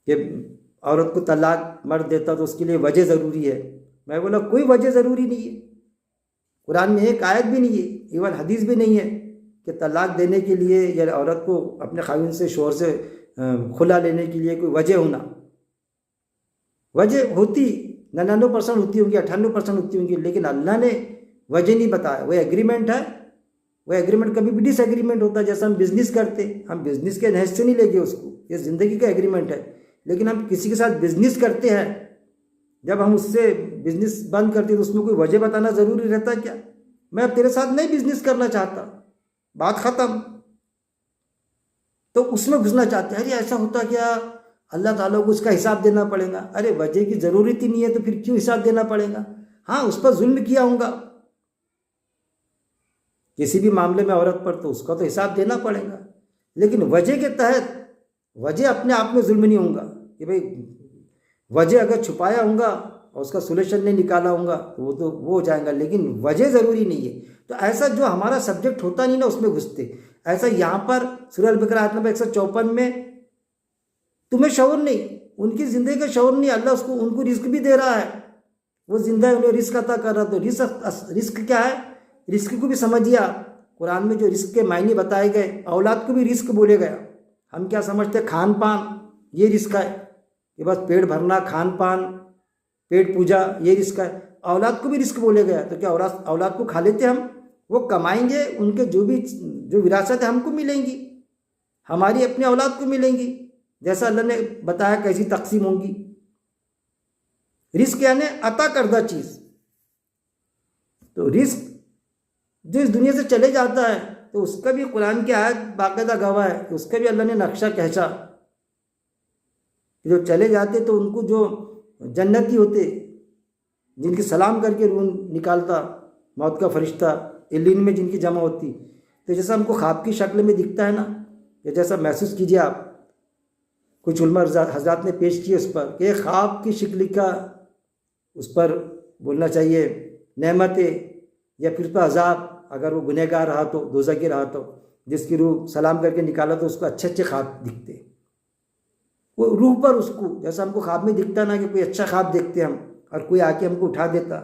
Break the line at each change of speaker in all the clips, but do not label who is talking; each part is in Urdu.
کہ عورت کو طلاق مرد دیتا تو اس کے لیے وجہ ضروری ہے. میں بولا کوئی وجہ ضروری نہیں ہے، قرآن میں ایک آیت بھی نہیں ہے، ایون حدیث بھی نہیں ہے کہ طلاق دینے کے لیے یا عورت کو اپنے خاوند سے شوہر سے خلا لینے کے لیے کوئی وجہ ہونا. وجہ ہوتی 99% ہوتی ہوں گی، 98% ہوتی ہوں گی، لیکن اللہ نے وجہ نہیں بتایا. وہ ایگریمنٹ ہے، وہ ایگریمنٹ کبھی بھی ڈس ایگریمنٹ ہوتا ہے. جیسا ہم بزنس کرتے، ہم بزنس کے نحج سے نہیں لے گے اس کو، یہ زندگی کا ایگریمنٹ ہے. لیکن ہم کسی کے ساتھ بزنس کرتے ہیں، جب ہم اس سے بزنس بند کرتے ہیں تو اس میں کوئی وجہ بتانا ضروری رہتا ہے کیا؟ میں اب تیرے ساتھ نہیں بزنس کرنا چاہتا، بات ختم. تو اس میں گھسنا چاہتے ہیں، ارے ایسا ہوتا کیا، اللہ تعالیٰ کو اس کا حساب دینا پڑے گا. ارے وجہ کی ضرورت ہی نہیں ہے تو پھر کیوں حساب دینا پڑے گا؟ ہاں اس پر ظلم کیا ہوں گا کسی بھی معاملے میں عورت پر، تو اس کا تو حساب دینا پڑے گا. لیکن وجہ کے تحت، وجہ اپنے آپ میں ظلم نہیں ہوں گا کہ بھئی وجہ اگر چھپایا ہوں گا اور اس کا سولوشن نہیں نکالا ہوں گا تو وہ ہو جائے گا، لیکن وجہ ضروری نہیں ہے. تو ایسا جو ہمارا سبجیکٹ ہوتا نہیں نا اس میں گھستے. ایسا یہاں پر سورہ البقرہ آیت نمبر 154 میں تمہیں شعور نہیں، ان کی زندگی کا شعور نہیں. اللہ ان کو رزق بھی دے رہا ہے، وہ زندہ ہے، انہیں رزق عطا کر رہا. تو رزق کیا ہے؟ رزق کو بھی سمجھیا. قرآن میں جو رزق کے معنی بتائے گئے، اولاد کو بھی رزق بولے گیا. ہم کیا سمجھتے ہیں؟ کھان پان یہ رزق ہے کہ بس پیٹ بھرنا، کھان پان، پیٹ پوجا یہ رزق ہے. اولاد کو بھی رزق بولے گیا. تو کیا اولاد کو کھا لیتے ہم؟ وہ کمائیں گے، ان کے جو وراثت ہے ہم کو ملیں گی، ہماری اپنے اولاد کو ملیں گی، جیسا اللہ نے بتایا کیسی تقسیم ہوں گی. رزق یعنی عطا کردہ چیز. تو رزق جو اس دنیا سے چلے جاتا ہے تو اس کا بھی قرآن کی آیت باقاعدہ گواہ ہے کہ اس کا بھی اللہ نے نقشہ کھینچا. جو چلے جاتے تو ان کو جو جنتی ہوتے، جن کی سلام کر کے روح نکالتا موت کا فرشتہ، علین میں جن کی جمع ہوتی، تو جیسا ہم کو خواب کی شکل میں دکھتا ہے نا، یا جیسا محسوس کیجئے آپ، کچھ علماء حضرات نے پیش کیے اس پر کہ خواب کی شکل کا اس پر بولنا چاہیے نعمتیں، یا پھر اس پر عذاب. اگر وہ گنہگار رہا تو، دوزخی رہا تو، جس کی روح سلام کر کے نکالا تو اس کو اچھے اچھے خواب دکھتے. وہ روح پر اس کو جیسا ہم کو خواب میں دکھتا نا کہ کوئی اچھا خواب دیکھتے ہم، اور کوئی آ کے ہم کو اٹھا دیتا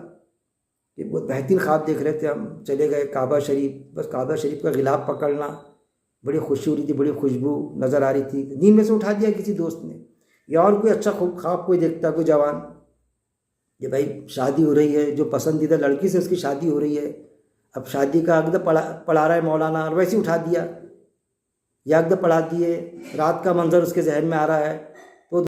کہ بہت بہترین خواب دیکھ رہے تھے، ہم چلے گئے کعبہ شریف، بس کعبہ شریف کا غلاف پکڑنا، بڑی خوشی ہو رہی تھی، بڑی خوشبو نظر آ رہی تھی، نیند میں سے اٹھا دیا کسی دوست نے. یا اور کوئی اچھا خواب کوئی دیکھتا، کوئی جوان کہ بھائی شادی ہو رہی ہے، جو پسندیدہ لڑکی سے اس کی شادی ہو رہی ہے، اب شادی کا عقد پڑھا رہا ہے مولانا، اور ویسے اٹھا دیا، یہ عقد پڑھا دیے. رات کا منظر اس کے ذہن میں آ رہا ہے